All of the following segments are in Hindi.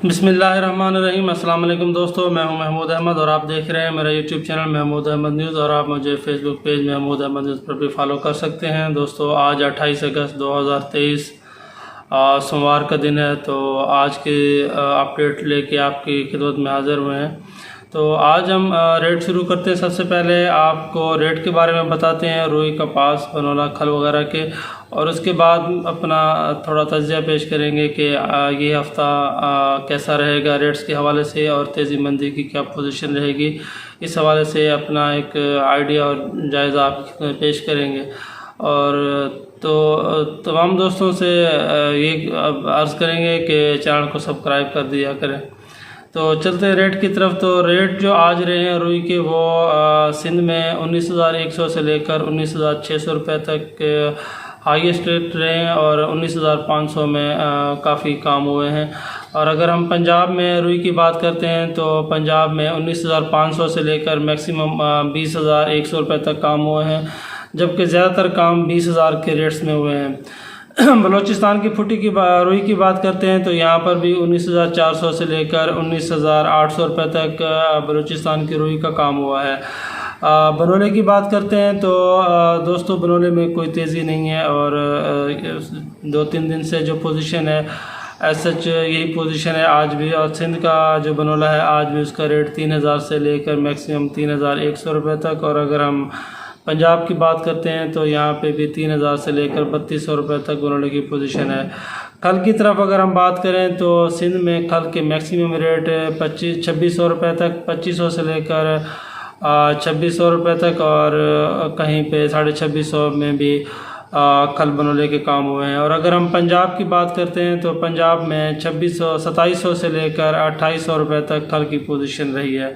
बिस्मिल्लाहिर्रहमानिर्रहीम। अस्सलाम वालेकुम दोस्तों, मैं हूं महमूद अहमद और आप देख रहे हैं मेरा YouTube channel Mahmood Ahmed news. और आप मुझे Facebook page Mahmood Ahmed news पर भी फॉलो कर सकते हैं। दोस्तों, आज 28 अगस्त 2023 सोमवार का दिन है। तो आज के अपडेट लेके आपकी खिदमत में हाज़िर हुए हैं। तो आज हम रेट शुरू करते हैं। सबसे पहले आपको रेट के बारे में बताते हैं, रुई, कपास, बनोला, खल वगैरह के। और उसके बाद अपना थोड़ा तज्ज़िया पेश करेंगे कि ये हफ़्ता कैसा रहेगा रेट्स के हवाले से और तेज़ी मंदी की क्या पोजीशन रहेगी। इस हवाले से अपना एक आइडिया और जायज़ा आप पेश करेंगे। और तो तमाम दोस्तों से ये अर्ज़ करेंगे कि चैनल को सब्सक्राइब कर दिया करें। तो चलते हैं रेट की तरफ। तो रेट जो आज रहे हैं रुई के, वो सिंध में 19,100 से लेकर 19,600 रुपये तक हाईएस्ट रेट रहे हैं और 19,500 में काफ़ी काम हुए हैं। और अगर हम पंजाब में रुई की बात करते हैं तो पंजाब में 19,500 से लेकर मैक्सिमम 20,100 रुपये तक काम हुए हैं, जबकि ज़्यादातर काम 20,000 के रेट्स में हुए हैं। बलूचिस्तान की फुटी की रुई की बात करते हैं तो यहाँ पर भी 19,400 से लेकर 19,800 रुपये तक बलूचिस्तान की रुई का काम हुआ है। बनोले की बात करते हैं तो दोस्तों, बनोले में कोई तेज़ी नहीं है और 2-3 दिन से जो पोजीशन है एज सच यही पोजीशन है आज भी। और सिंध का जो बनोला है आज भी उसका रेट 3,000 से लेकर मैक्सिमम 3,100 रुपये तक। और अगर हम पंजाब की बात करते हैं तो यहाँ पे भी 3,000 से लेकर 3,200 रुपये तक बनोले की पोजीशन है। खल की तरफ अगर हम बात करें तो सिंध में खल के मैक्सिमम रेट 2600 रुपये तक, 2500 से लेकर 2600 रुपये तक, और कहीं पे 2650 में भी खल बनोले के काम हुए हैं। और अगर हम पंजाब की बात करते हैं तो पंजाब में 2700 से लेकर 2800 रुपये तक खल की पोजीशन रही है।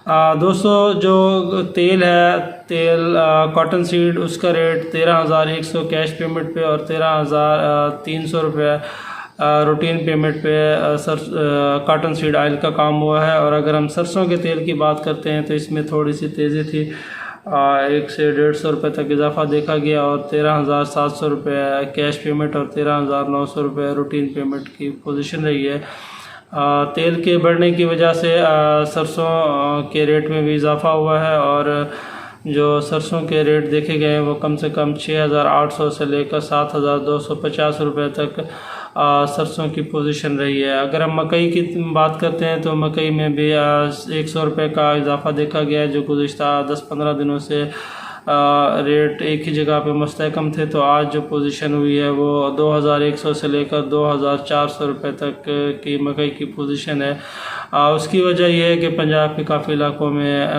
दोस्तों, जो तेल है, तेल कॉटन सीड, उसका रेट 13,100 कैश पेमेंट पे और 13,300 रुपये रूटीन पेमेंट पे कॉटन सीड ऑयल का काम हुआ है। और अगर हम सरसों के तेल की बात करते हैं तो इसमें थोड़ी सी तेज़ी थी, 1 से 150 रुपये तक इजाफा देखा गया और 13,700 रुपये कैश पेमेंट और 13,900 रुपये रूटीन पेमेंट की पोजीशन रही है। तेल के बढ़ने की वजह से सरसों के रेट में भी इजाफा हुआ है और जो सरसों के रेट देखे गए हैं वो कम से कम 6,800 से लेकर 7,250 रुपये तक सरसों की पोजीशन रही है। अगर हम मकई की बात करते हैं तो मकई में भी 100 रुपये का इजाफा देखा गया है, जो गुज़िश्ता 10-15 दिनों से रेट एक ही जगह पे मुस्तहकम थे। तो आज जो पोजीशन हुई है वो 2,100 से लेकर 2,400 रुपये तक की मकई की पोजीशन है। उसकी वजह यह है कि पंजाब के काफ़ी इलाकों में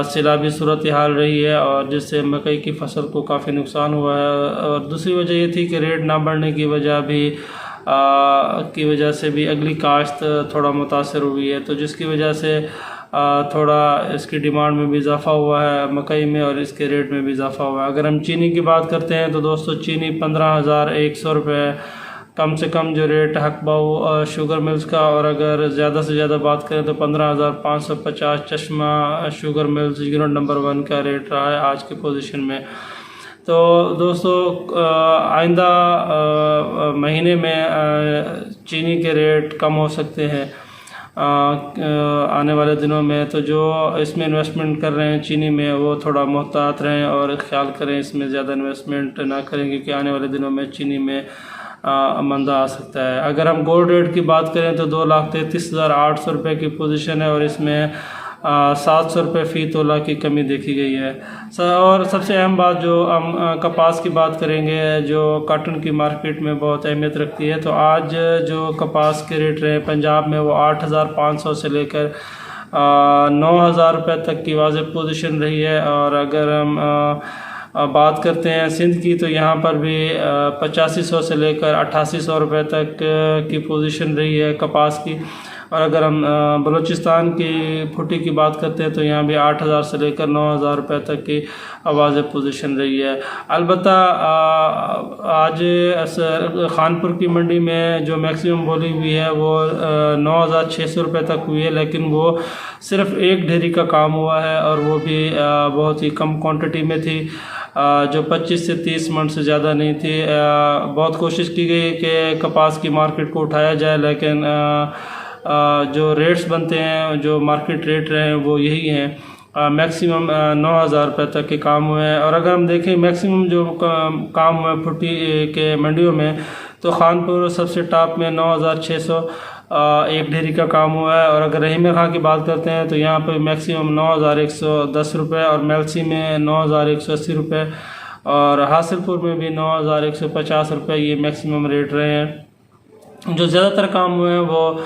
सैलाबी सूरत हाल रही है और जिससे मकई की फसल को काफ़ी नुकसान हुआ है। और दूसरी वजह ये थी कि रेट ना बढ़ने की वजह से भी अगली काश्त थोड़ा मुतासर हुई है, तो जिसकी वजह से थोड़ा इसकी डिमांड में भी इजाफा हुआ है मकई में और इसके रेट में भी इजाफा हुआ है। अगर हम चीनी की बात करते हैं तो दोस्तों, चीनी 15,100 रुपये कम से कम जो रेट हकबाऊ शुगर मिल्स का, और अगर ज़्यादा से ज़्यादा बात करें तो 15,550 चश्मा शुगर मिल्स यूनिट नंबर 1 का रेट रहा है आज के पोजीशन में। तो दोस्तों, आइंदा महीने में चीनी के रेट कम हो सकते हैं आने वाले दिनों में। तो जो इसमें इन्वेस्टमेंट कर रहे हैं चीनी में वो थोड़ा मोहतात रहें और ख्याल करें, इसमें ज़्यादा इन्वेस्टमेंट ना करें क्योंकि आने वाले दिनों में चीनी में मंदा आ सकता है। अगर हम गोल्ड रेट की बात करें तो 2,33,800 रुपये की पोजीशन है और इसमें 700 रुपये फ़ी तोला की कमी देखी गई है। और सबसे अहम बात, जो हम कपास की बात करेंगे जो कॉटन की मार्केट में बहुत अहमियत रखती है, तो आज जो कपास के रेट रहे पंजाब में वो 8,500 से लेकर 9,000 रुपये तक की वाज़िब पोजीशन रही है। और अगर हम बात करते हैं सिंध की तो यहाँ पर भी 8500 से लेकर 8800 रुपये तक की पोजीशन रही है कपास की। और अगर हम बलूचिस्तान की फुटी की बात करते हैं तो यहाँ भी 8,000 से लेकर 9,000 रुपये तक की आवाज़ पोजीशन रही है। अलबत्ता आज खानपुर की मंडी में जो मैक्सिमम बोली हुई है वो 9,600 रुपये तक हुई है, लेकिन वो सिर्फ़ एक ढेरी का काम हुआ है और वो भी बहुत ही कम क्वांटिटी में थी। जो 25 से 30 मन से ज़्यादा नहीं थी। बहुत कोशिश की गई कि कपास की मार्केट को उठाया जाए, लेकिन जो रेट्स बनते हैं, जो मार्केट रेट रहे हैं वो यही हैं। मैक्सिमम 9,000 रुपये तक के काम हुए हैं। और अगर हम देखें मैक्सिमम जो काम हुए फुटी के मंडियों में, तो खानपुर सबसे टॉप में 9,600 एक ढेरी का काम हुआ है। और अगर रहीम खां की बात करते हैं तो यहाँ पे मैक्सिमम 9,110 रुपये, और मेलसी में 9,180 रुपये, और हासिलपुर में भी 9,150 रुपये ये मैक्सिमम रेट रहे हैं। जो ज़्यादातर काम हुए हैं वो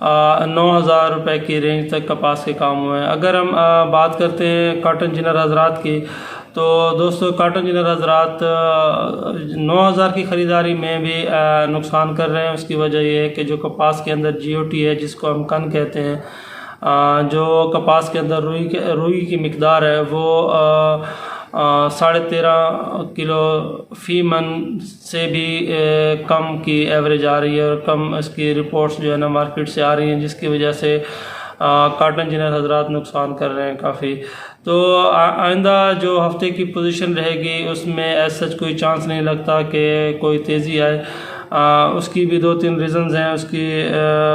9,000 रुपये की रेंज तक कपास के काम हुए हैं। अगर हम बात करते हैं कॉटन जिनर हजरात की, तो दोस्तों कॉटन जिनर हजरात 9,000 की ख़रीदारी में भी नुकसान कर रहे हैं। उसकी वजह यह है कि जो कपास के अंदर GOT है, जिसको हम कन कहते हैं, जो कपास के अंदर रुई की मिकदार है वो 13.5 किलो फ़ी मन से भी कम की एवरेज आ रही है, और कम इसकी रिपोर्ट्स जो है ना मार्केट से आ रही हैं, जिसकी वजह से कॉटन जिनर हजरात नुकसान कर रहे हैं काफ़ी। तो आइंदा जो हफ्ते की पोजीशन रहेगी उसमें ऐसा सच कोई चांस नहीं लगता कि कोई तेज़ी आए। उसकी भी 2-3 रीज़न्स हैं, उसकी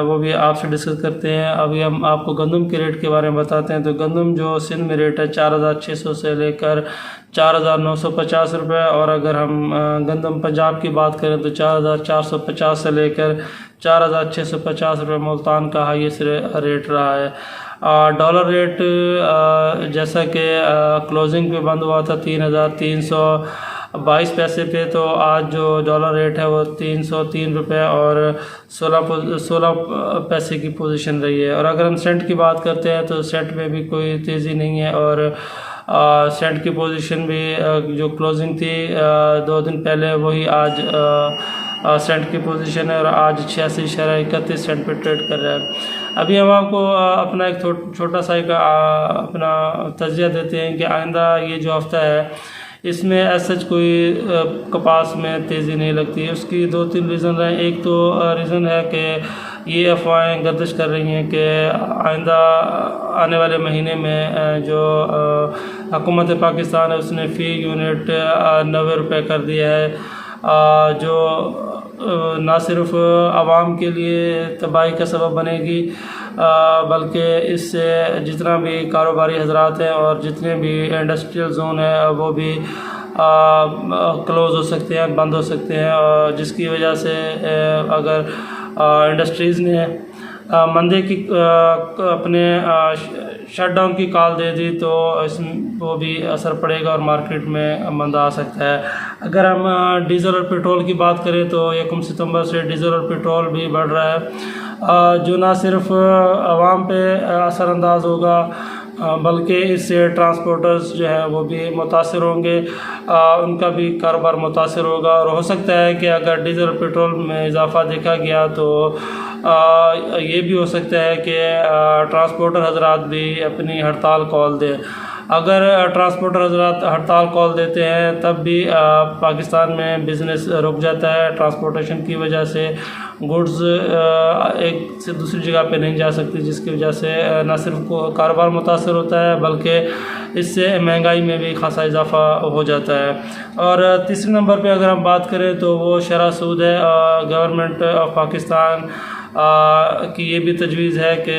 वो भी आपसे डिस्कस करते हैं। अभी हम आपको गंदम के रेट के बारे में बताते हैं। तो गंदम जो सिंध में रेट है 4,600 से लेकर 4,950 रुपये, और अगर हम गंदम पंजाब की बात करें तो 4,450 से लेकर 4,650 रुपये मुल्तान का हाईएस्ट रेट रहा है। डॉलर रेट जैसा कि क्लोजिंग पे बंद हुआ था 3,322 पैसे पे, तो आज जो डॉलर रेट है वो 303 रुपये और 16 पैसे की पोजीशन रही है। और अगर हम सेंट की बात करते हैं तो सेंट में भी कोई तेज़ी नहीं है, और सेंट की पोजीशन भी जो क्लोजिंग थी 2 दिन पहले वही आज सेंट की पोजीशन है, और आज 86.31 सेंट पे ट्रेड कर रहा है। अभी हम आपको अपना एक छोटा सा एक अपना तज्जिया देते हैं कि आइंदा ये जो हफ्ता है इसमें ऐसा कोई कपास में तेज़ी नहीं लगती है। उसकी 2-3 रीज़न हैं। एक तो रीज़न है कि ये अफवाहें गर्दिश कर रही हैं कि आइंदा आने वाले महीने में जो हुकूमत पाकिस्तान है उसने फ़ी यूनिट 90 रुपये कर दिया है, जो ना सिर्फ आवाम के लिए तबाही का सबब बनेगी, बल्कि इससे जितना भी कारोबारी हजरात हैं और जितने भी इंडस्ट्रियल जोन है वो भी क्लोज़ हो सकते हैं, बंद हो सकते हैं, और जिसकी वजह से अगर इंडस्ट्रीज़ ने मंदे की अपने शटडाउन की कॉल दे दी तो वो भी असर पड़ेगा और मार्केट में मंदा आ सकता है। अगर हम डीज़ल और पेट्रोल की बात करें तो 1 सितंबर से डीज़ल और पेट्रोल भी बढ़ रहा है, जो ना सिर्फ आवाम पे असरअंदाज होगा बल्कि इससे ट्रांसपोर्टर्स जो हैं वो भी मुतासिर होंगे, उनका भी कारोबार मुतासिर होगा। और हो सकता है कि अगर डीज़ल और पेट्रोल में इजाफ़ा देखा गया तो ये भी हो सकता है कि ट्रांसपोर्टर हजरात भी अपनी हड़ताल कॉल दें। अगर ट्रांसपोर्टर हजरात हड़ताल कॉल देते हैं तब भी पाकिस्तान में बिज़नेस रुक जाता है। ट्रांसपोर्टेशन की वजह से गुड्स एक से दूसरी जगह पे नहीं जा सकती, जिसकी वजह से न सिर्फ कारोबार मुतासर होता है बल्कि इससे महंगाई में भी खासा इजाफा हो जाता है। और तीसरे नंबर पे अगर हम बात करें तो वो शरह सूद है। गवर्नमेंट ऑफ पाकिस्तान की ये भी तजवीज़ है कि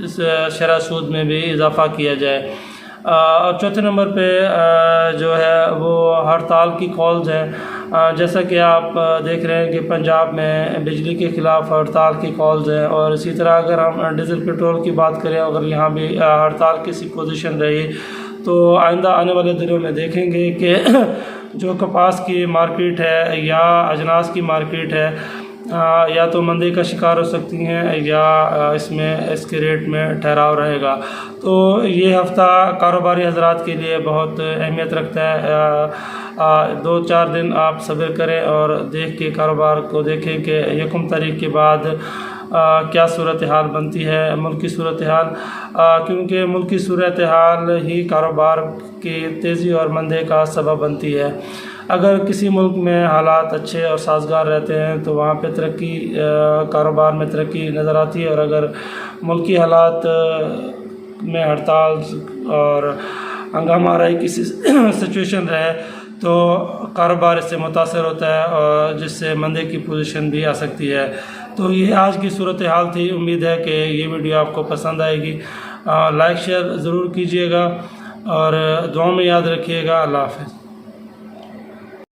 इस शरह सूद में भी इजाफ़ा किया जाए। और चौथे नंबर पे जो है वो हड़ताल की कॉल्स हैं। जैसा कि आप देख रहे हैं कि पंजाब में बिजली के ख़िलाफ़ हड़ताल की कॉल्स हैं, और इसी तरह अगर हम डीज़ल पेट्रोल की बात करें, अगर यहाँ भी हड़ताल की सी पोजीशन रही तो आइंदा आने वाले दिनों में देखेंगे कि जो कपास की मार्केट है या अजनास की मार्केट है या तो मंदी का शिकार हो सकती हैं या इसमें इसके रेट में ठहराव रहेगा। तो ये हफ़्ता कारोबारी हजरात के लिए बहुत अहमियत रखता है। 2-4 दिन आप सब्र करें और देख के कारोबार को देखें कि 1 तारीख के बाद क्या सूरत हाल बनती है, मुल्की सूरत हाल, क्योंकि मुल्की सूरत हाल ही कारोबार की तेज़ी और मंदे का सबब बनती है। अगर किसी मुल्क में हालात अच्छे और साजगार रहते हैं तो वहाँ पे तरक्की, कारोबार में तरक्की नज़र आती है, और अगर मुल्की हालात में हड़ताल और हंगामा रहे, किसी सिचुएशन रहे तो कारोबार इससे मुतासर होता है और जिससे मंदे की पोजीशन भी आ सकती है। तो ये आज की सूरत हाल थी। उम्मीद है कि ये वीडियो आपको पसंद आएगी। लाइक शेयर ज़रूर कीजिएगा और दुआ में याद रखिएगा। अल्लाह हाफ़िज़।